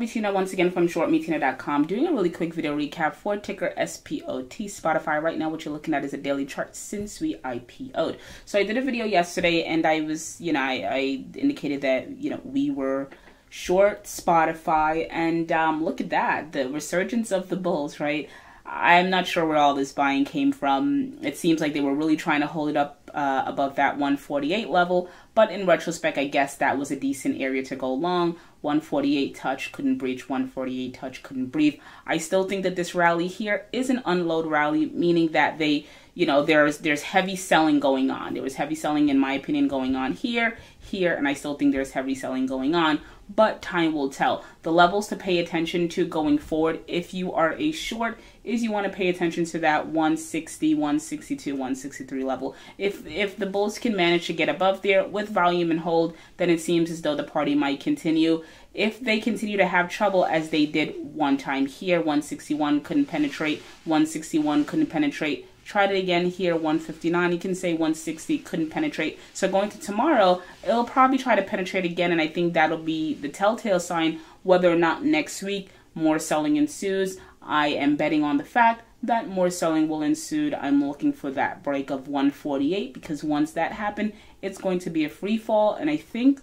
Tina once again from shortmetina.com, doing a really quick video recap for ticker SPOT Spotify. Right now what you're looking at is a daily chart since we IPO'd. So I did a video yesterday and I was, I indicated that, we were short Spotify, and look at that, the resurgence of the bulls, right? I'm not sure where all this buying came from. It seems like they were really trying to hold it up above that 148 level, but in retrospect, I guess that was a decent area to go long. 148 touch, couldn't breach. 148 touch, couldn't breathe. I still think that this rally here is an unload rally, meaning that they, there's heavy selling going on. There was heavy selling, in my opinion, going on here, and I still think there's heavy selling going on, but time will tell. The levels to pay attention to going forward, if you are a short, is you want to pay attention to that 160, 162, 163 level. If the bulls can manage to get above there with volume and hold, then it seems as though the party might continue. If they continue to have trouble as they did one time here, 161 couldn't penetrate, 161 couldn't penetrate, tried it again here, 159, you can say 160, couldn't penetrate. So going to tomorrow, it'll probably try to penetrate again, and I think that'll be the telltale sign whether or not next week more selling ensues. I am betting on the fact that more selling will ensue. I'm looking for that break of 148, because once that happens, it's going to be a free fall, and I think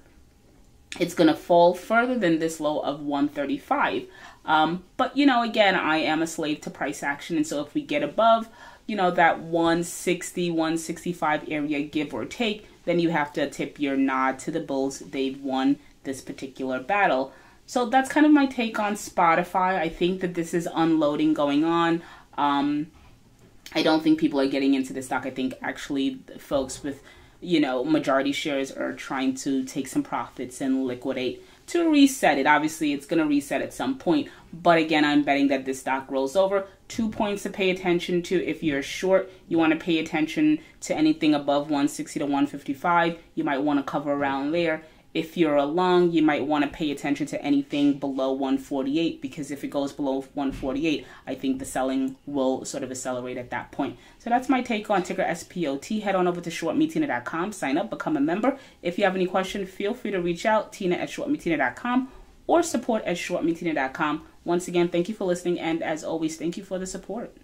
it's going to fall further than this low of 135. But, again, I am a slave to price action, and so if we get above, that 160, 165 area, give or take, then you have to tip your nod to the bulls. They've won this particular battle. So that's kind of my take on Spotify. I think that this is unloading going on. I don't think people are getting into this stock. I think actually folks with, majority shares are trying to take some profits and liquidate to reset it. Obviously, it's going to reset at some point. But again, I'm betting that this stock rolls over. 2 points to pay attention to. If you're short, you want to pay attention to anything above 160 to 155. You might want to cover around there. If you're a long, you might want to pay attention to anything below 148, because if it goes below 148, I think the selling will sort of accelerate at that point. So that's my take on ticker SPOT. Head on over to shortmetina.com, sign up, become a member. If you have any questions, feel free to reach out, tina@shortmetina.com or support@shortmetina.com. Once again, thank you for listening, and as always, thank you for the support.